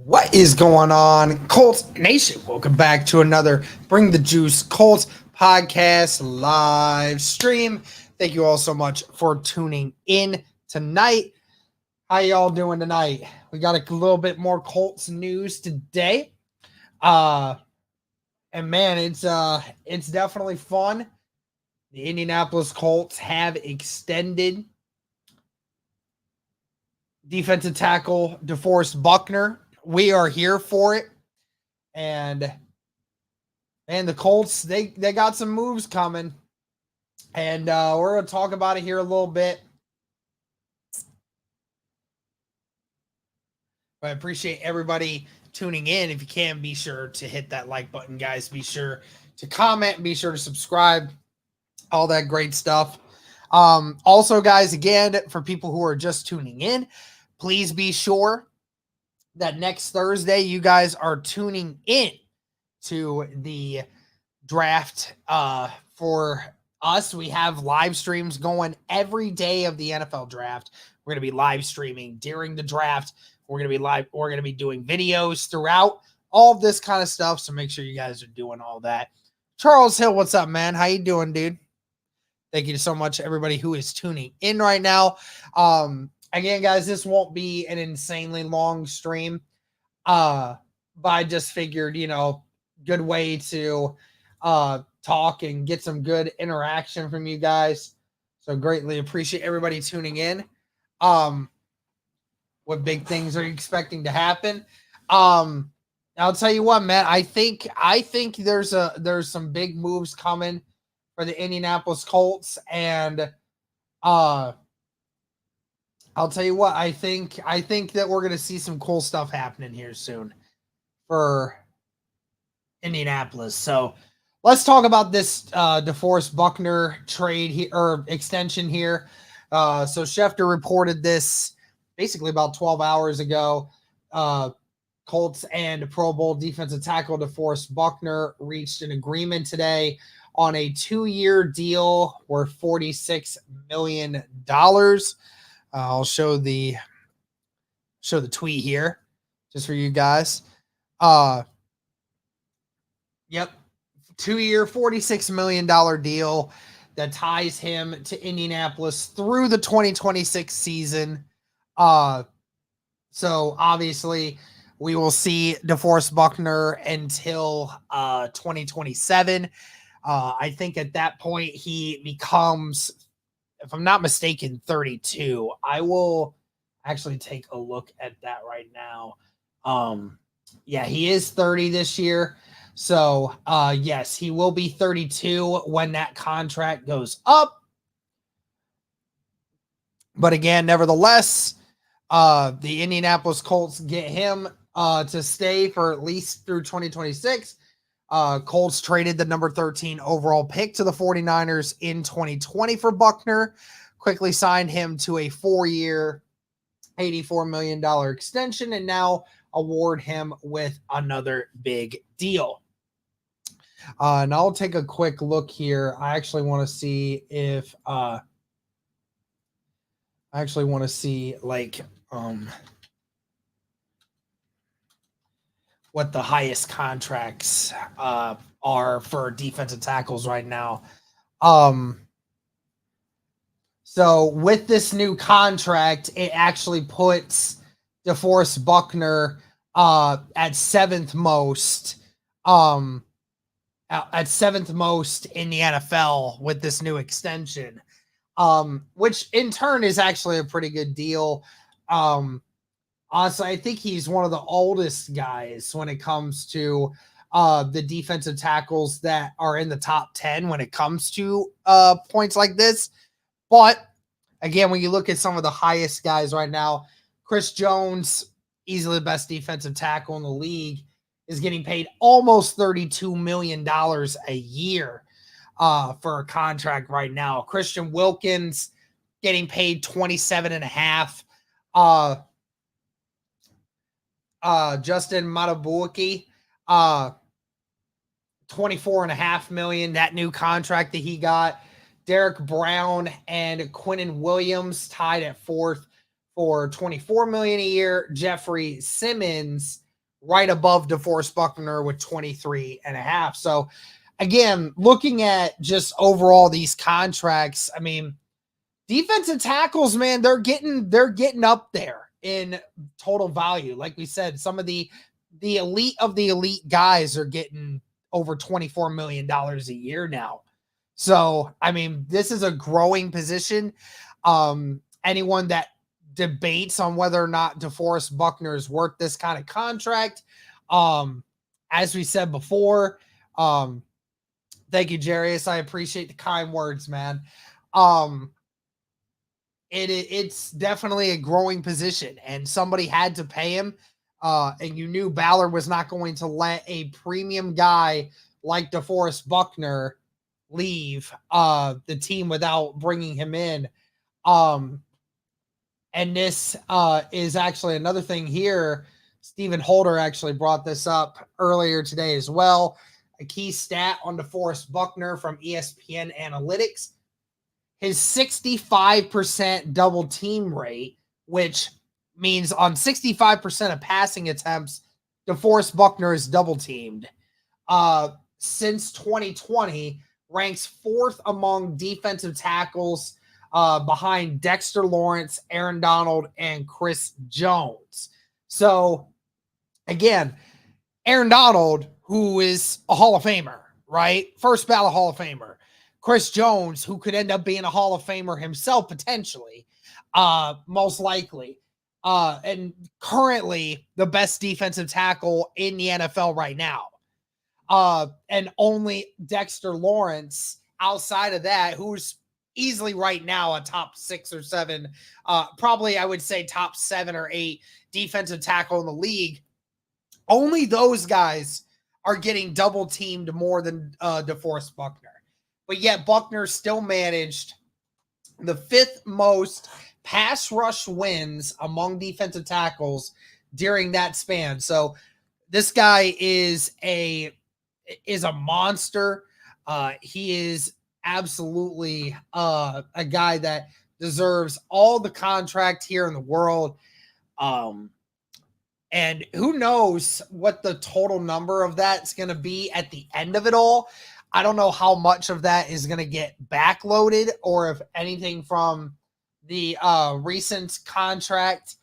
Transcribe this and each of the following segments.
What is going on, Colts Nation? Welcome back to another Bring the Juice Colts podcast live stream. Thank you all so much for tuning in tonight. How y'all doing tonight? We got a little bit more Colts news today. And man, it's definitely fun. The Indianapolis Colts have extended defensive tackle DeForest Buckner. We are here for it. And the Colts, they got some moves coming. And we're going to talk about it here a little bit. But I appreciate everybody tuning in. If you can, be sure to hit that like button, guys. Be sure to comment. Be sure to subscribe. All that great stuff. Also, guys, again, for people who are just tuning in, please be sure that next Thursday you guys are tuning in to the draft. For us, we have live streams going every day of the NFL draft. We're going to be live streaming during the draft. We're going to be doing videos throughout, all of this kind of stuff. So make sure you guys are doing all that. Charles Hill, what's up, man? How you doing, dude? Thank you so much, everybody who is tuning in right now. Again, guys, this won't be an insanely long stream. But I just figured, good way to talk and get some good interaction from you guys. So greatly appreciate everybody tuning in. What big things are you expecting to happen? I'll tell you what, man. I think there's some big moves coming for the Indianapolis Colts, and I'll tell you what, I think that we're gonna see some cool stuff happening here soon for Indianapolis. So let's talk about this DeForest Buckner trade here or extension here. So Schefter reported this basically about 12 hours ago. Colts and Pro Bowl defensive tackle DeForest Buckner reached an agreement today on a 2-year deal worth $46 million. I'll show the tweet here just for you guys. Yep. 2-year, $46 million deal that ties him to Indianapolis through the 2026 season. So obviously we will see DeForest Buckner until 2027. I think at that point he becomes, if I'm not mistaken, 32. I will actually take a look at that right now. Yeah, he is 30 this year. So, yes, he will be 32 when that contract goes up. But again, nevertheless, the Indianapolis Colts get him to stay for at least through 2026. Colts traded the number 13 overall pick to the 49ers in 2020 for Buckner, quickly signed him to a 4-year, $84 million extension, and now award him with another big deal. And I'll take a quick look here. I actually want to see if what the highest contracts are for defensive tackles right now. So with this new contract, it actually puts DeForest Buckner at seventh most in the NFL with this new extension, which in turn is actually a pretty good deal. Honestly, I think he's one of the oldest guys when it comes to the defensive tackles that are in the top 10 when it comes to points like this. But again, when you look at some of the highest guys right now, Chris Jones, easily the best defensive tackle in the league, is getting paid almost $32 million a year for a contract right now. Christian Wilkins getting paid $27.5 million. Justin Matabuaki, $24.5 million. That new contract that he got. Derek Brown and Quinnen Williams tied at fourth for $24 million a year. Jeffrey Simmons right above DeForest Buckner with 23.5. So again, looking at just overall these contracts, I mean, defensive tackles, man, they're getting up there in total value. Like we said, some of the elite of the elite guys are getting over $24 million a year now. So, I mean, this is a growing position. Anyone that debates on whether or not DeForest Buckner is worth this kind of contract, as we said before, thank you, Jarius. I appreciate the kind words, man. It's definitely a growing position, and somebody had to pay him. And you knew Ballard was not going to let a premium guy like DeForest Buckner leave the team without bringing him in. And this is actually another thing here. Stephen Holder actually brought this up earlier today as well. A key stat on DeForest Buckner from ESPN Analytics. His 65% double team rate, which means on 65% of passing attempts, DeForest Buckner is double teamed. Since 2020, ranks 4th among defensive tackles behind Dexter Lawrence, Aaron Donald, and Chris Jones. So, again, Aaron Donald, who is a Hall of Famer, right? First ballot Hall of Famer. Chris Jones, who could end up being a Hall of Famer himself potentially, most likely. And currently the best defensive tackle in the NFL right now. And only Dexter Lawrence outside of that, who's easily right now a top 6 or 7, probably I would say top 7 or 8 defensive tackle in the league. Only those guys are getting double teamed more than DeForest Buckner. But yet Buckner still managed the 5th most pass rush wins among defensive tackles during that span. So this guy is a monster. He is absolutely a guy that deserves all the contract here in the world. And who knows what the total number of that's going to be at the end of it all. I don't know how much of that is going to get backloaded, or if anything from the recent contract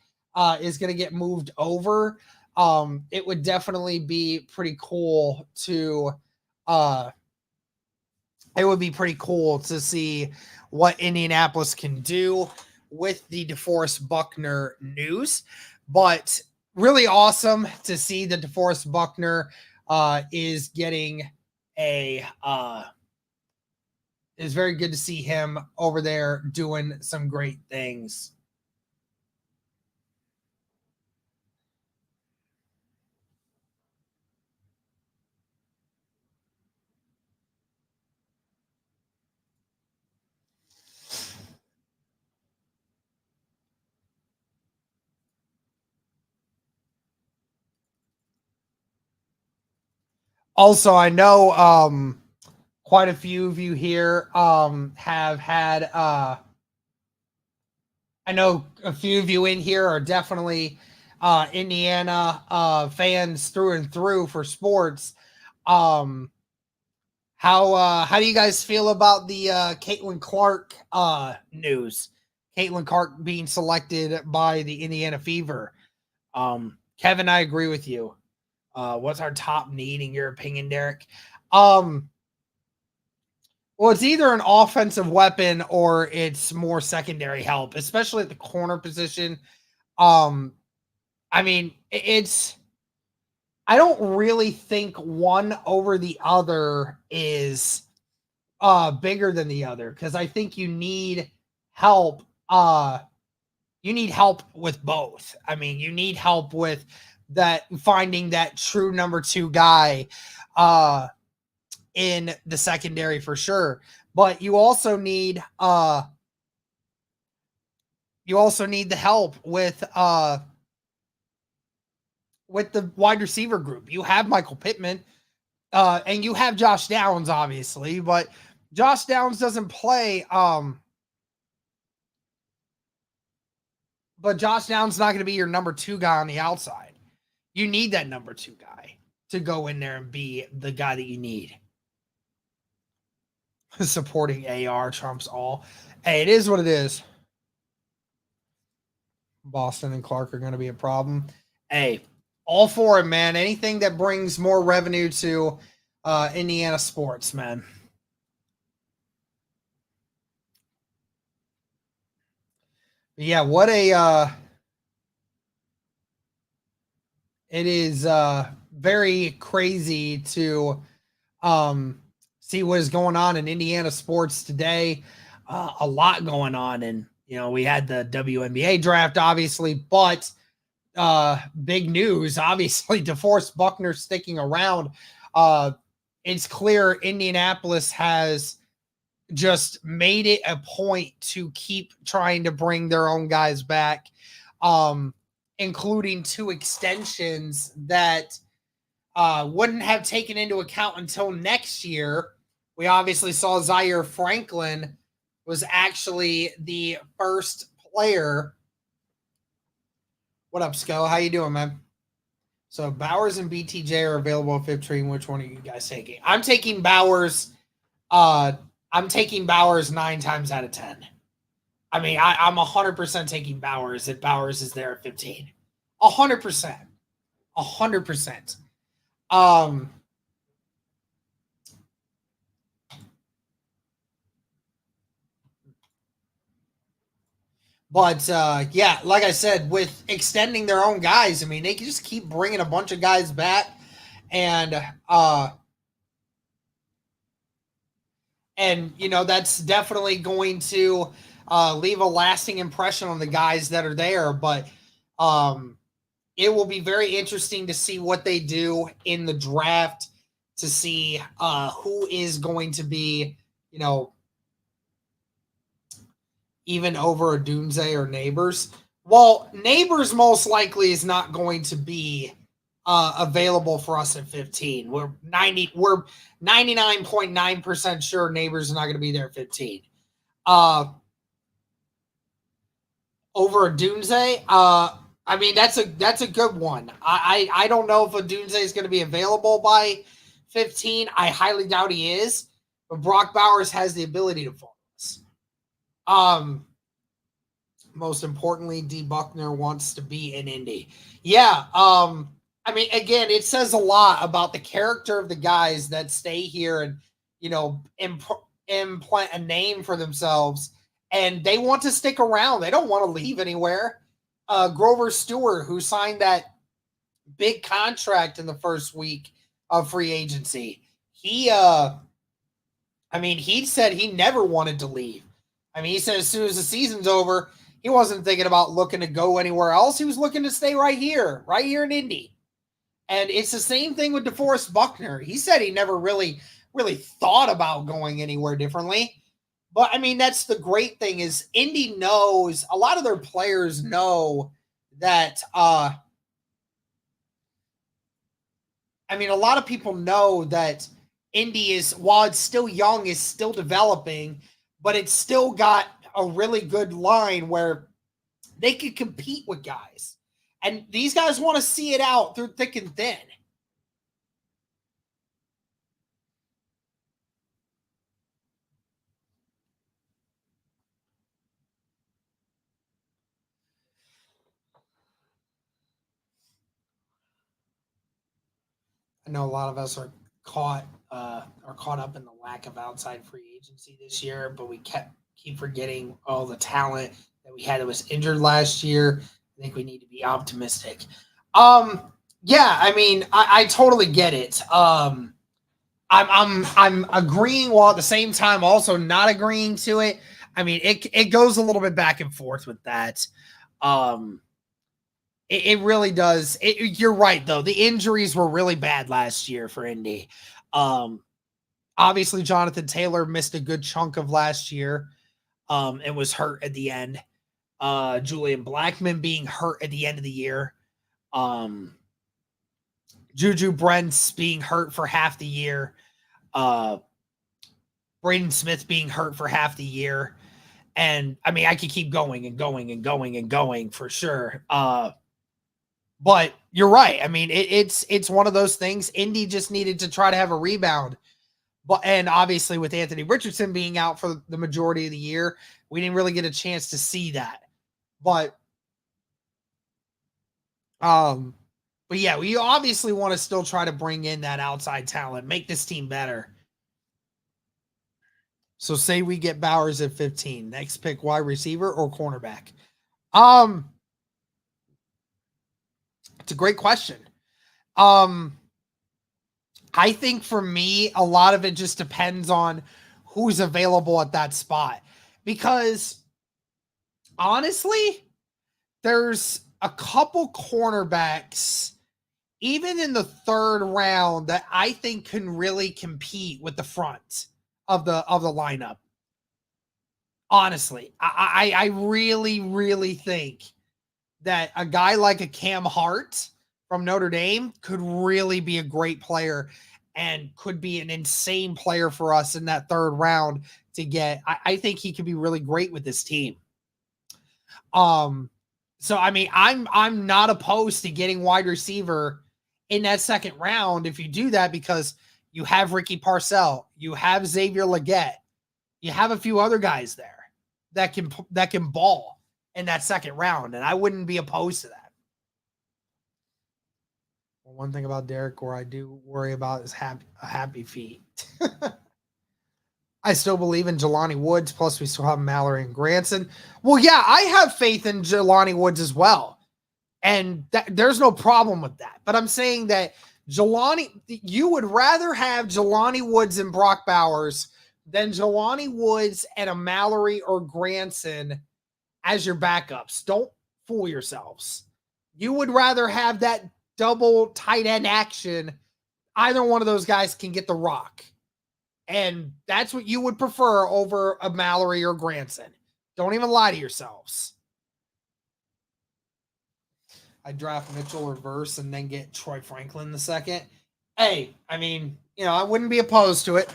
is going to get moved over. It would definitely be pretty cool to see what Indianapolis can do with the DeForest Buckner news. But really awesome to see that DeForest Buckner is getting it's very good to see him over there doing some great things. Also, I know quite a few of you here have had I know a few of you in here are definitely Indiana fans through and through for sports. How do you guys feel about the Caitlin Clark news? Caitlin Clark being selected by the Indiana Fever. Kevin, I agree with you. What's our top need in your opinion, Derek? Well, it's either an offensive weapon or it's more secondary help, especially at the corner position. I mean, I don't really think one over the other is bigger than the other, because I think you need help. You need help with both. I mean, you need help with that, finding that true number 2 guy in the secondary for sure. But you also need the help with the wide receiver group. You have Michael Pittman, and you have Josh Downs, obviously, but Josh Downs doesn't play. But Josh Downs not going to be your number 2 guy on the outside. You need that number 2 guy to go in there and be the guy that you need. Supporting AR trumps all. Hey, it is what it is. Boston and Clark are going to be a problem. Hey, all for it, man. Anything that brings more revenue to Indiana sports, man. Yeah, what a it is very crazy to see what is going on in Indiana sports today. A lot going on, and we had the WNBA draft, obviously, but big news, obviously, DeForest Buckner sticking around. It's clear Indianapolis has just made it a point to keep trying to bring their own guys back, including 2 extensions that wouldn't have taken into account until next year. We obviously saw Zaire Franklin was actually the first player. What up, Sco? How you doing, man? So Bowers and BTJ are available at 15. Which one are you guys taking? I'm taking Bowers. I'm taking Bowers 9 times out of 10. I mean, I'm 100% taking Bowers if Bowers is there at 15. 100%. 100%. But yeah, like I said, with extending their own guys, I mean, they can just keep bringing a bunch of guys back, and that's definitely going to leave a lasting impression on the guys that are there. But it will be very interesting to see what they do in the draft, to see who is going to be, even over Odunze or Neighbors. Well, Neighbors most likely is not going to be available for us at 15. We're 99.9% sure Neighbors is not going to be there at 15. Over Odunze, I mean, that's a good one. I don't know if Odunze is going to be available by 15. I highly doubt he is, but Brock Bowers has the ability to fall. Most importantly, D. Buckner wants to be in Indy. Yeah. I mean, again, it says a lot about the character of the guys that stay here and, implant a name for themselves, and they want to stick around. They don't want to leave anywhere. Grover Stewart, who signed that big contract in the first week of free agency, he said he never wanted to leave. I mean, he said as soon as the season's over, he wasn't thinking about looking to go anywhere else. He was looking to stay right here in Indy. And it's the same thing with DeForest Buckner. He said he never really thought about going anywhere differently. But, I mean, that's the great thing is Indy knows, a lot of their players know that, a lot of people know that Indy is, while it's still young, is still developing, but it's still got a really good line where they could compete with guys. And these guys want to see it out through thick and thin. I know a lot of us are caught up in the lack of outside free agency this year, but we keep forgetting all the talent that we had that was injured last year. I think we need to be optimistic. Yeah, I mean, I totally get it. I'm agreeing while at the same time also not agreeing to it. I mean, it goes a little bit back and forth with that. It really does. You're right, though. The injuries were really bad last year for Indy. Obviously, Jonathan Taylor missed a good chunk of last year and was hurt at the end. Julian Blackmon being hurt at the end of the year. Juju Brents being hurt for half the year. Braden Smith being hurt for half the year. And, I mean, I could keep going and going and going and going for sure. But you're right. I mean, it's one of those things. Indy just needed to try to have a rebound. But and obviously with Anthony Richardson being out for the majority of the year, we didn't really get a chance to see that. But um but yeah, we obviously want to still try to bring in that outside talent, make this team better. So say we get Bowers at 15, next pick wide receiver or cornerback. Um it's a great question. Um I think for me, a lot of it just depends on who's available at that spot. Because honestly, there's a couple cornerbacks, even in the third round, that I think can really compete with the front of the lineup. Honestly, I really, really think that a guy like a Cam Hart from Notre Dame could really be a great player and could be an insane player for us in that third round to get. I think he could be really great with this team. So I mean, I'm not opposed to getting wide receiver in that second round if you do that, because you have Ricky Parcell, you have Xavier Legette, you have a few other guys there that can ball in that second round, and I wouldn't be opposed to that. Well, one thing about Derek Gore I do worry about is happy feet. I still believe in Jelani Woods, plus we still have Mallory and Granson. Well, yeah, I have faith in Jelani Woods as well. And there's no problem with that. But I'm saying that you would rather have Jelani Woods and Brock Bowers than Jelani Woods and a Mallory or Granson as your backups. Don't fool yourselves. You would rather have that double tight end action. Either one of those guys can get the rock. And that's what you would prefer over a Mallory or Granson. Don't even lie to yourselves. I draft Mitchell reverse and then get Troy Franklin the second. Hey, I mean, I wouldn't be opposed to it.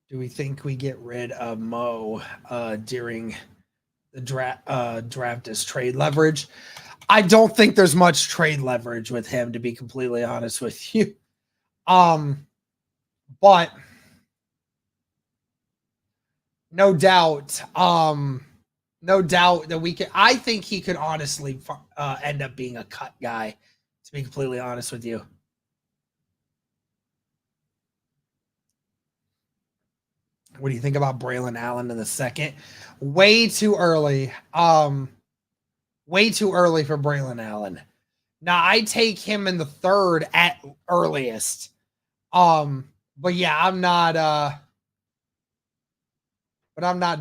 Do we think we get rid of Mo during the draft as trade leverage? I don't think there's much trade leverage with him, to be completely honest with you. But no doubt that we can. I think he could honestly end up being a cut guy, to be completely honest with you. What do you think about Braylon Allen in the second? Way too early. Way too early for Braylon Allen. Now I take him in the third at earliest. But yeah, I'm not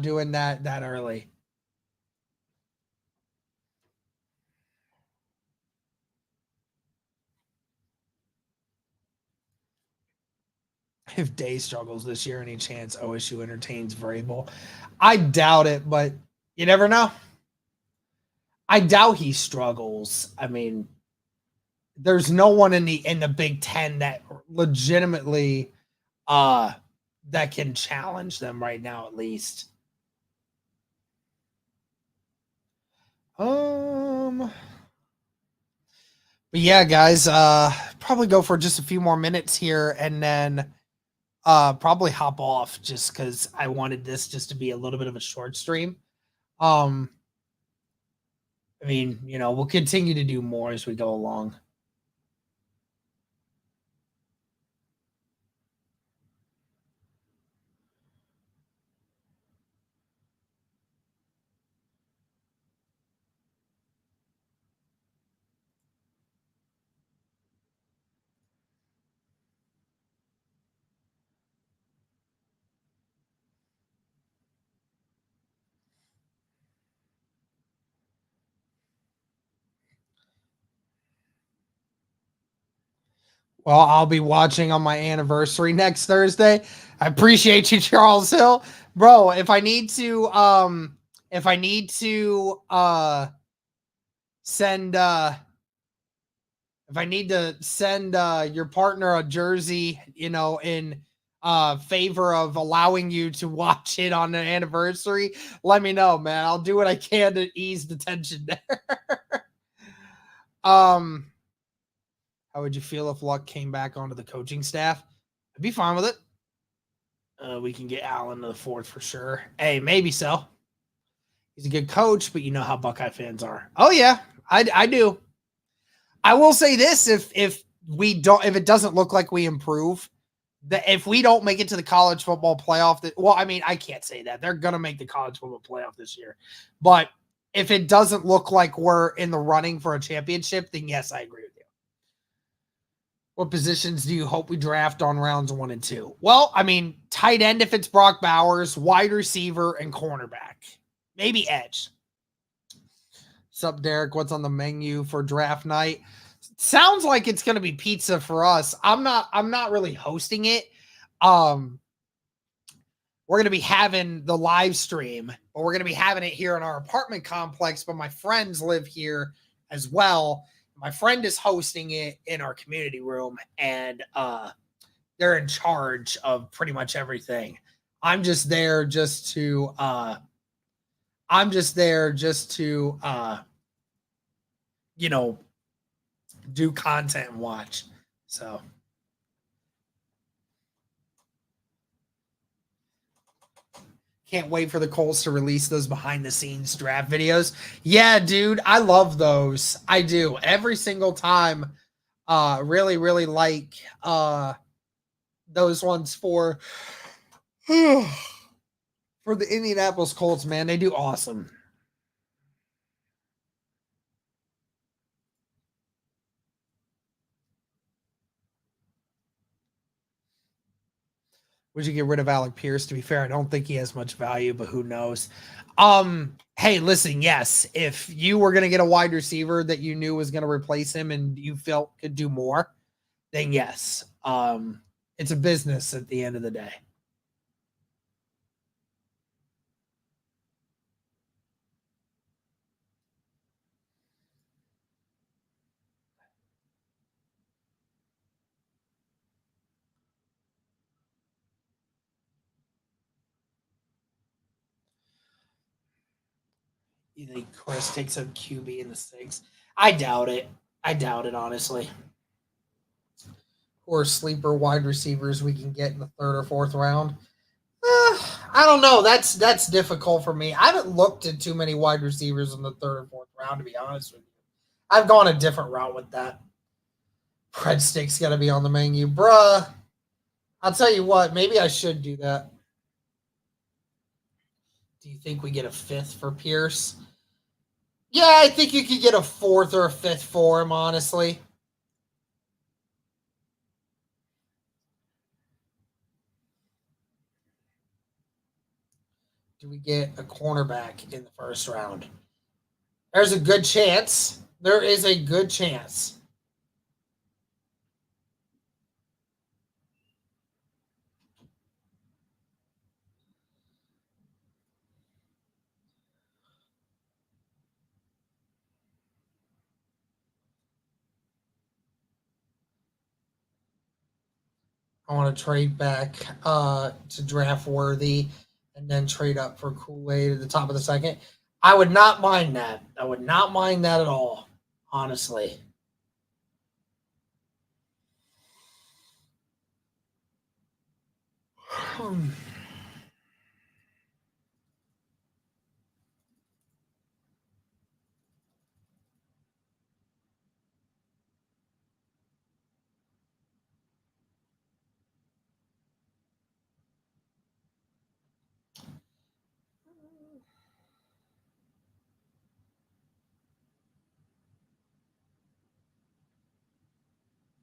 doing that early. If Day struggles this year, any chance OSU entertains variable? I doubt it, but you never know. I doubt he struggles. I mean, there's no one in the Big Ten that legitimately that can challenge them right now, at least. But yeah, guys, probably go for just a few more minutes here and then probably hop off, just because I wanted this just to be a little bit of a short stream. I mean, we'll continue to do more as we go along. Well, I'll be watching on my anniversary next Thursday. I appreciate you, Charles Hill. Bro, if I need to send if I need to send your partner a jersey, in favor of allowing you to watch it on an anniversary, let me know, man. I'll do what I can to ease the tension there. How would you feel if Luck came back onto the coaching staff? I'd be fine with it. We can get Allen to the fourth for sure. Hey, maybe so. He's a good coach, but you know how Buckeye fans are. Oh yeah, I do. I will say this: if it doesn't look like we improve, that if we don't make it to the college football playoff, I can't say that. They're gonna make the college football playoff this year, but if it doesn't look like we're in the running for a championship, then yes, I agree with you. What positions do you hope we draft on rounds 1 and 2? Well, I mean, tight end if it's Brock Bowers, wide receiver, and cornerback. Maybe edge. Sup, Derek? What's on the menu for draft night? Sounds like it's going to be pizza for us. I'm not really hosting it. We're going to be having the live stream, but we're going to be having it here in our apartment complex, but my friends live here as well. My friend is hosting it in our community room, and they're in charge of pretty much everything. I'm just there just to do content and watch. So can't wait for the Colts to release those behind the scenes draft videos. Yeah, dude, I love those. I do. Every single time. Really, really like those ones for the Indianapolis Colts, man. They do awesome. Would you get rid of Alec Pierce? To be fair, I don't think he has much value, but who knows? Hey, listen, yes, if you were going to get a wide receiver that you knew was going to replace him and you felt could do more, then yes. It's a business at the end of the day. You think Chris takes a QB in the 6th? I doubt it. Honestly. Or sleeper wide receivers we can get in the 3rd or 4th round. I don't know. That's difficult for me. I haven't looked at too many wide receivers in the 3rd or 4th round, to be honest with you. I've gone a different route with that. Breadstick's got to be on the menu. Bruh. I'll tell you what. Maybe I should do that. Do you think we get a 5th for Pierce? Yeah, I think you could get a 4th or a 5th for him, honestly. Do we get a cornerback in the 1st round? There's a good chance. There is a good chance. I want to trade back to draft Worthy and then trade up for Kool-Aid at the top of the 2nd. I would not mind that. I would not mind that at all, honestly.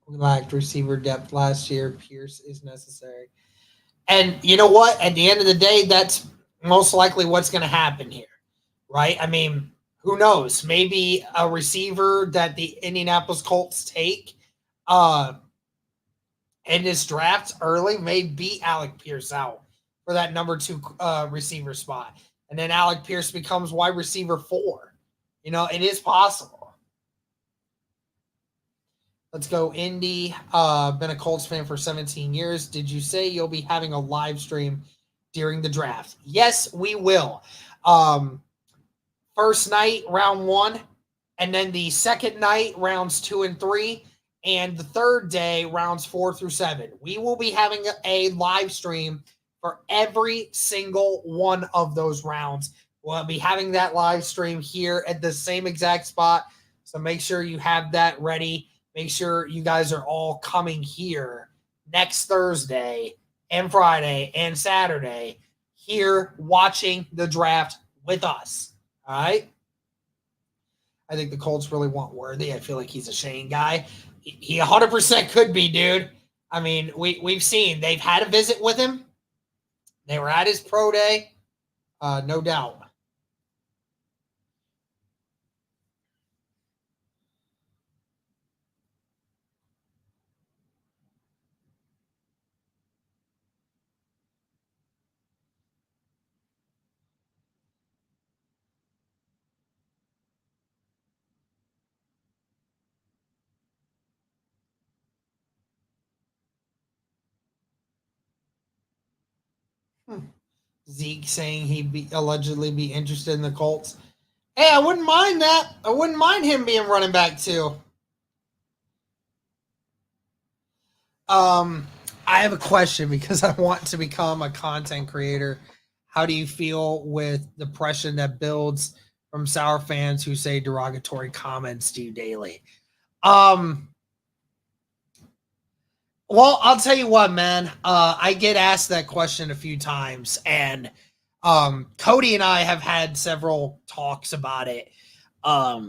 We lacked receiver depth last year. Pierce is necessary. And you know what? At the end of the day, that's most likely what's going to happen here, right? I mean, who knows? Maybe a receiver that the Indianapolis Colts take in this draft early may beat Alec Pierce out for that number 2 receiver spot. And then Alec Pierce becomes wide receiver 4. You know, it is possible. Let's go, Indy. Been a Colts fan for 17 years. Did you say you'll be having a live stream during the draft? Yes, we will. Um, First night, round one, and then the second night, rounds 2 and 3, and the third day, rounds 4 through 7. We will be having a live stream for every single one of those rounds. We'll be having that live stream here at the same exact spot. So make sure you have that ready. Make sure you guys are all coming here next Thursday and Friday and Saturday here watching the draft with us. All right. I think the Colts really want Worthy. I feel like he's a Shane guy. He 100% could be, dude. I mean, we've seen they've had a visit with him. They were at his pro day, no doubt. Zeke saying he'd be allegedly be interested in the Colts. Hey, I wouldn't mind that. I wouldn't mind him being running back too. I have a question because I want to become a content creator. How do you feel with the pressure that builds from sour fans who say derogatory comments to you daily? Well, I'll tell you what, man. I get asked that question a few times, and Cody and I have had several talks about it a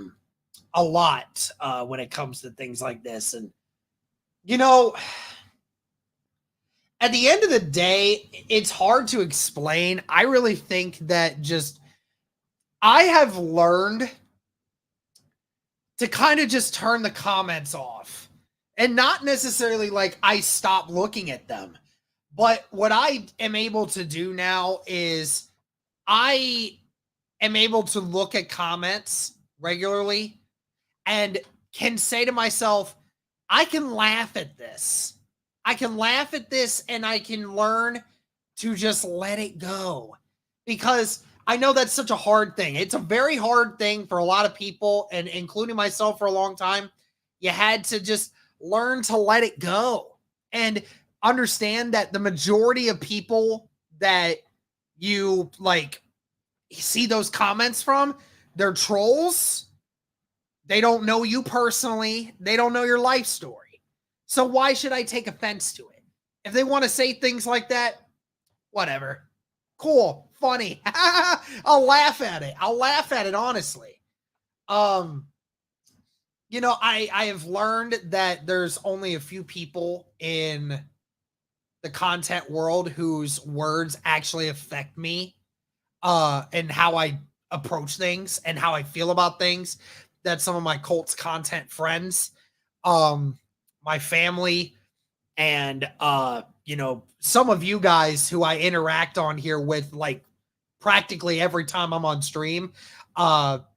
lot when it comes to things like this. And, you know, at the end of the day, it's hard to explain. I really think that just I have learned to kind of just turn the comments off and not necessarily like I stop looking at them. But what I am able to do now is I am able to look at comments regularly and can say to myself, I can laugh at this. I can laugh at this and I can learn to just let it go because I know that's such a hard thing. It's a very hard thing for a lot of people, and including myself for a long time. You had to just learn to let it go and understand that the majority of people that you like see those comments from, they're trolls. They don't know you personally. They don't know your life story. So why should I take offense to it? If they want to say things like that, whatever. Cool, funny. I'll laugh at it. I'll laugh at it honestly. You know, I have learned that there's only a few people in the content world whose words actually affect me and how I approach things and how I feel about things. That's some of my Colts content friends, my family, and you know, some of you guys who I interact on here with like practically every time I'm on stream.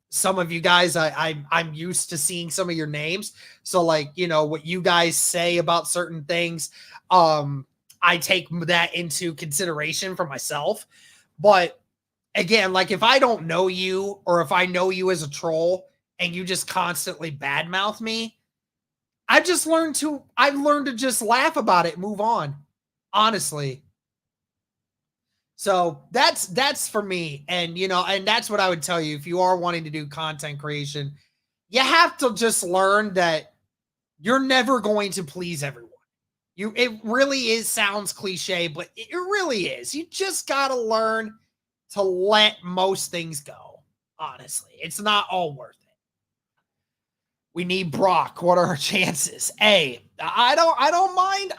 Some of you guys I'm used to seeing some of your names. So like, you know, what you guys say about certain things, I take that into consideration for myself. But again, like if I don't know you or if I know you as a troll and you just constantly badmouth me, I've learned to just laugh about it, move on. Honestly. So that's for me. And you know, and that's what I would tell you if you are wanting to do content creation, you have to just learn that you're never going to please everyone. It really is sounds cliche, but it really is. You just got to learn to let most things go. Honestly, it's not all worth it. We need Brock. What are our chances? Hey, I don't mind.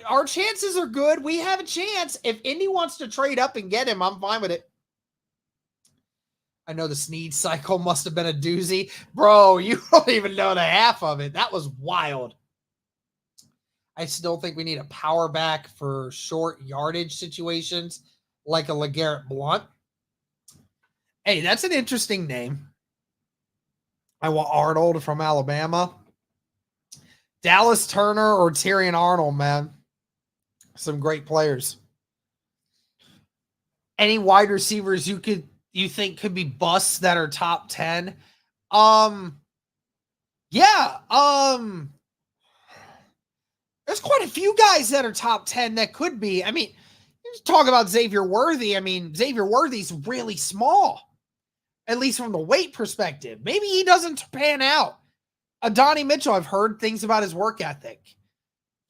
Our chances are good. We have a chance. If Indy wants to trade up and get him, I'm fine with it. I know the Snead cycle must have been a doozy. Bro, you don't even know the half of it. That was wild. I still think we need a power back for short yardage situations like a LeGarrette Blount. Hey, that's an interesting name. I want Arnold from Alabama. Dallas Turner or Tyrion Arnold, man. Some great players. Any wide receivers you think could be busts that are top 10? Yeah, there's quite a few guys that are top 10 that could be. I mean, you talk about Xavier Worthy. I mean, Xavier Worthy's really small, at least from the weight perspective. Maybe he doesn't pan out. Adonai Mitchell, I've heard things about his work ethic.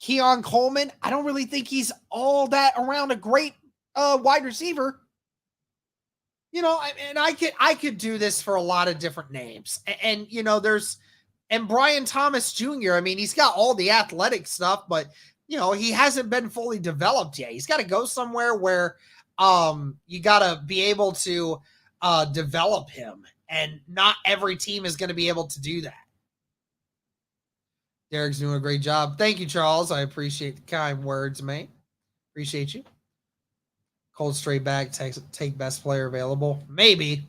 Keon Coleman, I don't really think he's all that around a great wide receiver. You know, and I could do this for a lot of different names. And you know, and Brian Thomas Jr., I mean, he's got all the athletic stuff, but you know, he hasn't been fully developed yet. He's got to go somewhere where you got to be able to develop him, and not every team is going to be able to do that. Derek's doing a great job. Thank you, Charles. I appreciate the kind words, mate. Appreciate you. Cold straight back, take best player available. Maybe.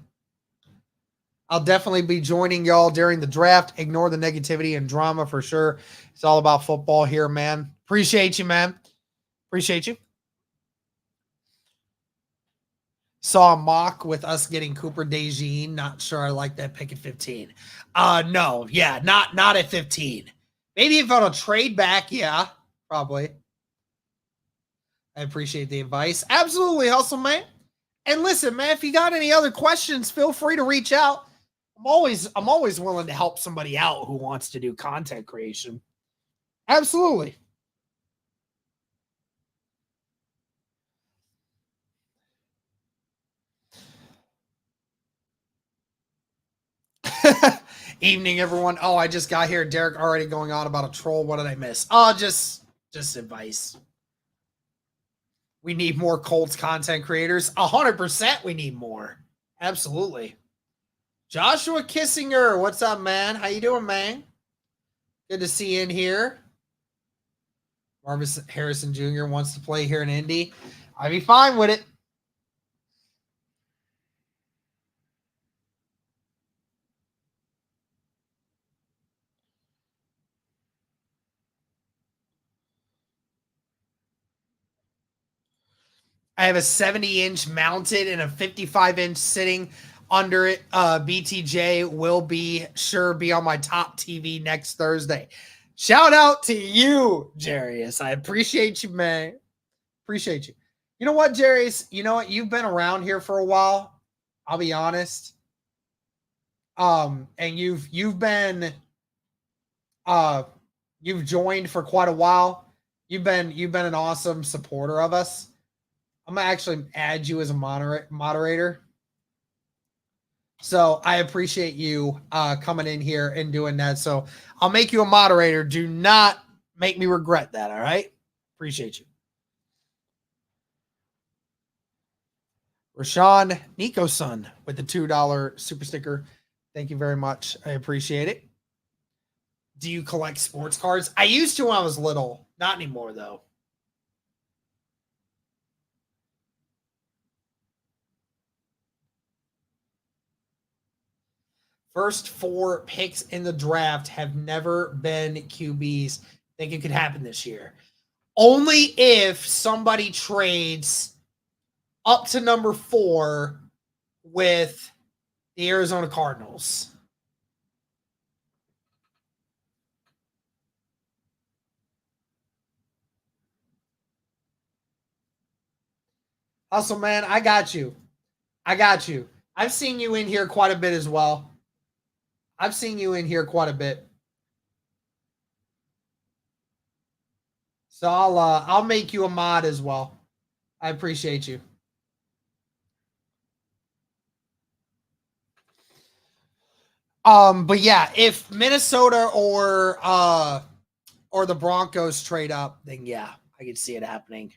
I'll definitely be joining y'all during the draft. Ignore the negativity and drama for sure. It's all about football here, man. Appreciate you, man. Appreciate you. Saw a mock with us getting Cooper DeJean. Not sure I like that pick at 15. No, yeah, not at 15. Maybe if on a trade back, yeah, probably. I appreciate the advice. Absolutely, Hustle, man. And listen, man, if you got any other questions, feel free to reach out. I'm always willing to help somebody out who wants to do content creation. Absolutely. Evening, everyone. Oh, I just got here. Derek already going on about a troll. What did I miss? Oh, just advice. We need more Colts content creators. 100% we need more. Absolutely. Joshua Kissinger, what's up, man? How you doing, man? Good to see you in here. Marvin Harrison Jr. wants to play here in Indy. I'd be fine with it. I have a 70-inch mounted and a 55-inch sitting under it. BTJ will be on my top TV next Thursday. Shout out to you, Jarius. I appreciate you, man. Appreciate you. You know what, Jarius? You know what? You've been around here for a while. I'll be honest. And you've been you've joined for quite a while. You've been an awesome supporter of us. I'm gonna actually add you as a moderator. So I appreciate you coming in here and doing that. So I'll make you a moderator. Do not make me regret that. All right. Appreciate you. Rashawn Nico-son with the $2 super sticker. Thank you very much. I appreciate it. Do you collect sports cards? I used to when I was little. Not anymore, though. First 4 picks in the draft have never been QBs. Think it could happen this year. Only if somebody trades up to number 4 with the Arizona Cardinals. Hustle, man, I got you. I've seen you in here quite a bit as well. So I'll make you a mod as well. I appreciate you. But yeah, if Minnesota or the Broncos trade up, then yeah, I could see it happening.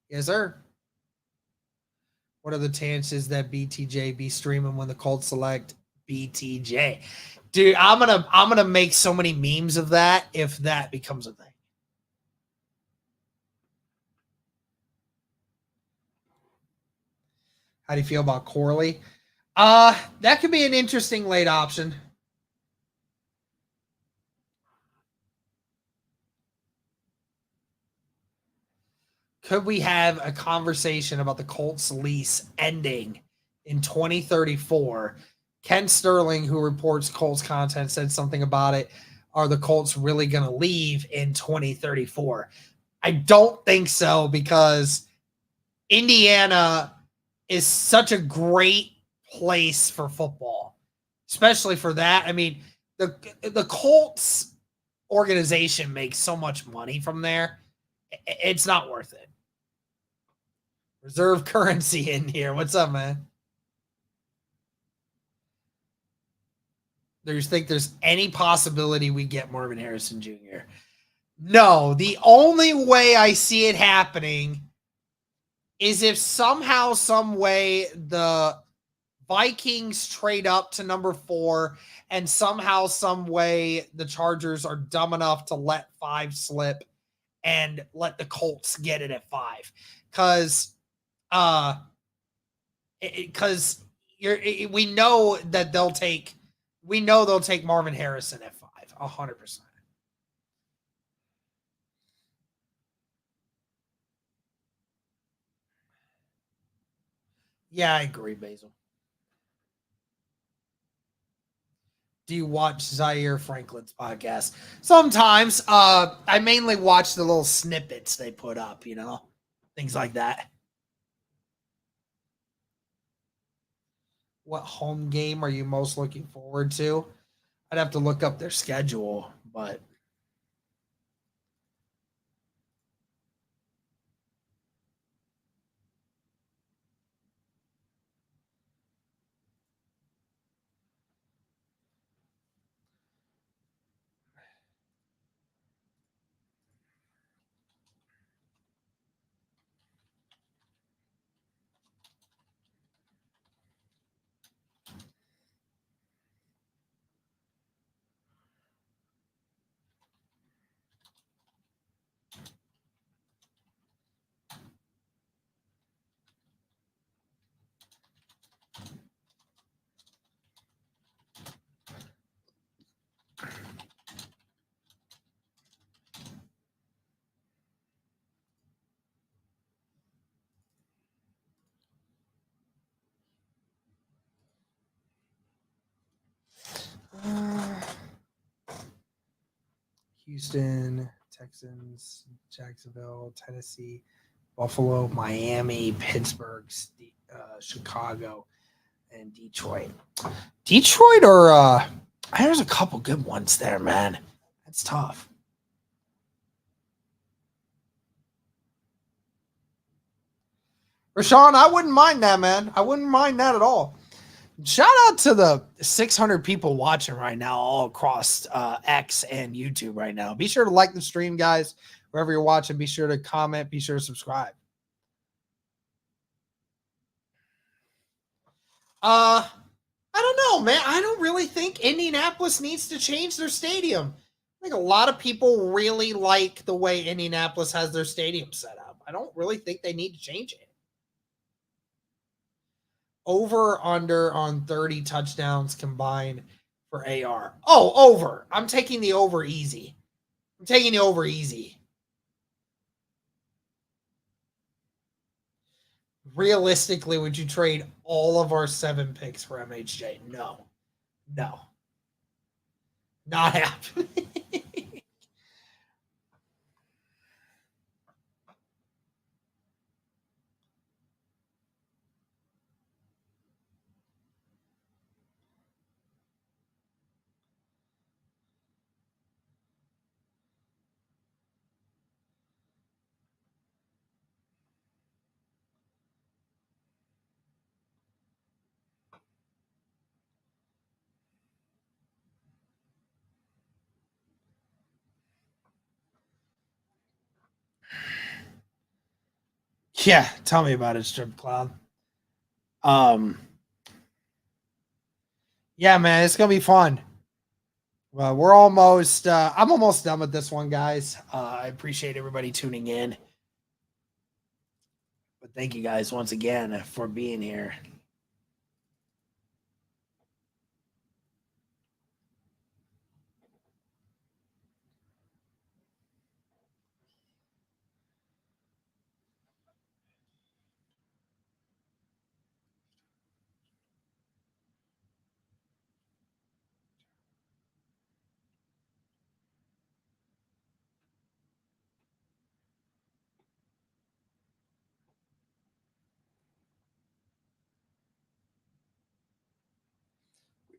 Yes, sir. What are the chances that BTJ be streaming when the Colts select BTJ? Dude, I'm gonna make so many memes of that if that becomes a thing. How do you feel about Corley? That could be an interesting late option. could we have a conversation about the Colts lease ending in 2034? Ken Sterling, who reports Colts content, said something about it. Are the Colts really going to leave in 2034? I don't think so, because Indiana is such a great place for football, especially for that. I mean, the Colts organization makes so much money from there. It's not worth it. Reserve currency in here. What's up, man? Think there's any possibility we get Marvin Harrison Jr.? No. The only way I see it happening is if somehow, some way, the Vikings trade up to number 4, and somehow, some way, the Chargers are dumb enough to let 5 slip and let the Colts get it at 5. Because we know that they'll take Marvin Harrison at 5, 100%. Yeah, I agree, Basil. Do you watch Zaire Franklin's podcast? Sometimes. I mainly watch the little snippets they put up, things like that. What home game are you most looking forward to? I'd have to look up their schedule, but Houston, Texans, Jacksonville, Tennessee, Buffalo, Miami, Pittsburgh, Chicago, and Detroit. Detroit, or there's a couple good ones there, man. That's tough. Rashawn, I wouldn't mind that, man. I wouldn't mind that at all. Shout out to the 600 people watching right now all across X and YouTube right now. Be sure to like the stream, guys. Wherever you're watching, be sure to comment. Be sure to subscribe. I don't know, man. I don't really think Indianapolis needs to change their stadium. I think a lot of people really like the way Indianapolis has their stadium set up. I don't really think they need to change it. Over under on 30 touchdowns combined for AR. Oh, over. I'm taking the over easy. Realistically, would you trade all of our 7 picks for MHJ? No. Not happening. Yeah, tell me about it, Strip Cloud. Yeah, man, it's gonna be fun. Well, I'm almost done with this one, guys. I appreciate everybody tuning in. But thank you guys once again for being here.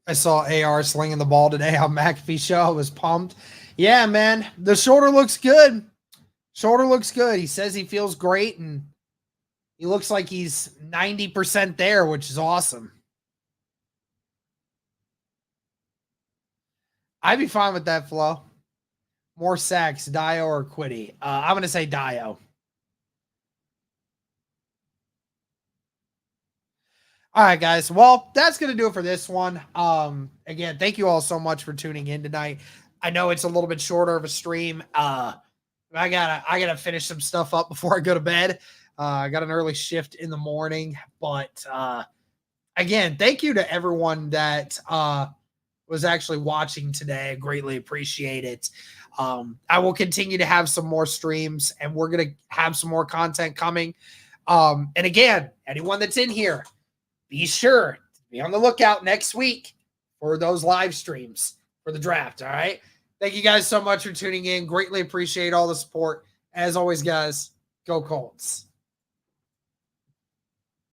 I saw AR slinging the ball today on McAfee show. I was pumped. Yeah, man. The shoulder looks good. Shoulder looks good. He says he feels great, and he looks like he's 90% there, which is awesome. I'd be fine with that, Flo. More sacks, Dio or Quiddy? I'm going to say Dio. All right, guys. Well, that's going to do it for this one. Again, thank you all so much for tuning in tonight. I know it's a little bit shorter of a stream. I gotta finish some stuff up before I go to bed. I got an early shift in the morning, but again, thank you to everyone that was actually watching today. I greatly appreciate it. I will continue to have some more streams, and we're gonna have some more content coming. And again, anyone that's in here, be sure to be on the lookout next week for those live streams for the draft. All right. Thank you guys so much for tuning in. Greatly appreciate all the support. As always, guys, go Colts.